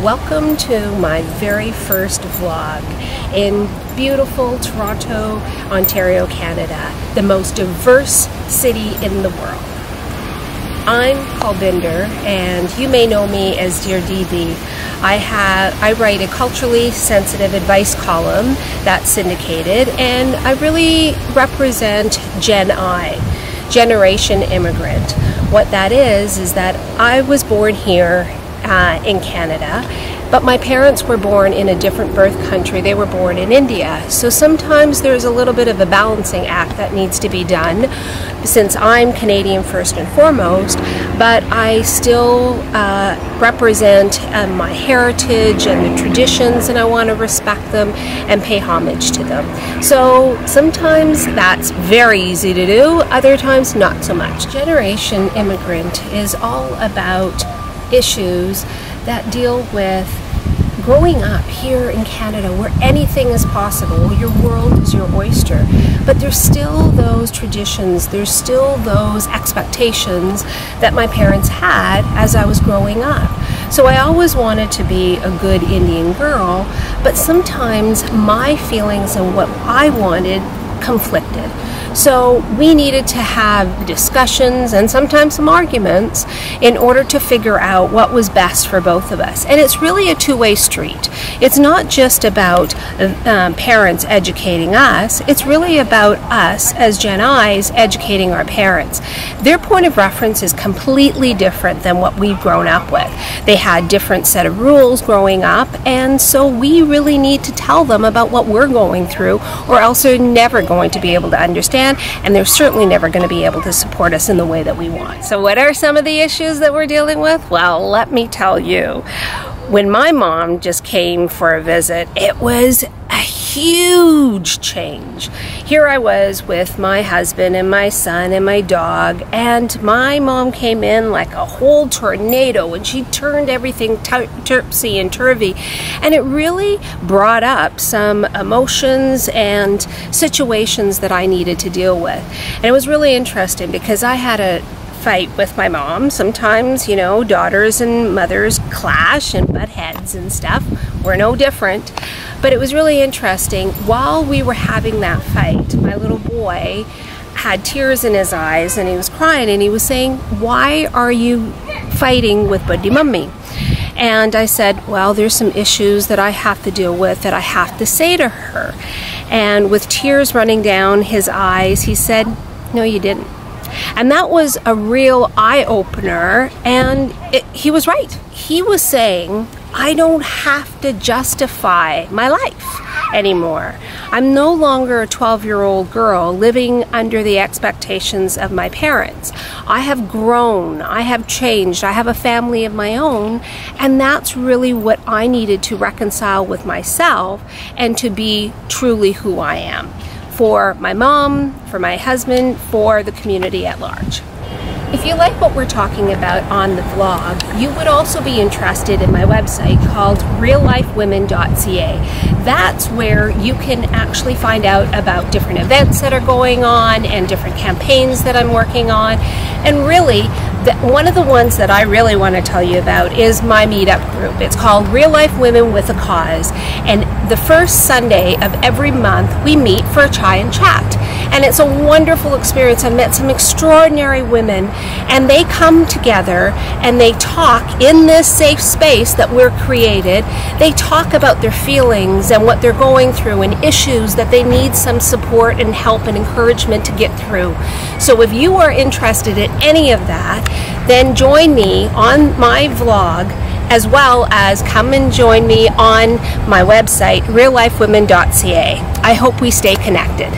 Welcome to my very first vlog in beautiful Toronto, Ontario, Canada, the most diverse city in the world. I'm Kalbinder, and you may know me as Dear DIDI. I write a culturally sensitive advice column that's syndicated, and I really represent Gen I, Generation Immigrant. What that is that I was born here in Canada, but my parents were born in a different birth country. They were born in India. So sometimes there's a little bit of a balancing act that needs to be done, since I'm Canadian first and foremost, but I still represent my heritage and the traditions, and I want to respect them and pay homage to them. So sometimes that's very easy to do, other times not so much. Generation Immigrant is all about issues that deal with growing up here in Canada, where anything is possible. Your world is your oyster, but there's still those traditions, there's still those expectations that my parents had as I was growing up. So I always wanted to be a good Indian girl, but sometimes my feelings and what I wanted conflicted. So we needed to have discussions and sometimes some arguments in order to figure out what was best for both of us. And it's really a two-way street. It's not just about parents educating us, it's really about us as Gen I's educating our parents. Their point of reference is completely different than what we've grown up with. They had different set of rules growing up, and so we really need to tell them about what we're going through, or else they're never going to be able to understand, and they're certainly never going to be able to support us in the way that we want. So what are some of the issues that we're dealing with? Well, let me tell you. When my mom just came for a visit, it was a huge change. Here I was with my husband and my son and my dog, and my mom came in like a whole tornado, and she turned everything topsy and turvy, and it really brought up some emotions and situations that I needed to deal with. And it was really interesting because I had a fight with my mom. Sometimes, you know, daughters and mothers clash and butt heads and stuff. We're no different. But it was really interesting. While we were having that fight, my little boy had tears in his eyes and he was crying, and he was saying, "Why are you fighting with Buddy Mummy?" And I said, well, there's some issues that I have to deal with, that I have to say to her. And with tears running down his eyes, he said, "No, you didn't." And that was a real eye-opener, and he was right. He was saying, I don't have to justify my life anymore. I'm no longer a 12-year-old girl living under the expectations of my parents. I have grown, I have changed, I have a family of my own, and that's really what I needed to reconcile with myself and to be truly who I am. For my mom, for my husband, for the community at large. If you like what we're talking about on the vlog, you would also be interested in my website called reallifewomen.ca. That's where you can actually find out about different events that are going on and different campaigns that I'm working on. And really, one of the ones that I really want to tell you about is my meetup group. It's called Real Life Women with a Cause. And the first Sunday of every month, we meet for a chai and chat. And it's a wonderful experience. I've met some extraordinary women, and they come together and they talk in this safe space that we're created. They talk about their feelings and what they're going through and issues that they need some support and help and encouragement to get through. So if you are interested in any of that, then join me on my vlog, as well as come and join me on my website, reallifewomen.ca. I hope we stay connected.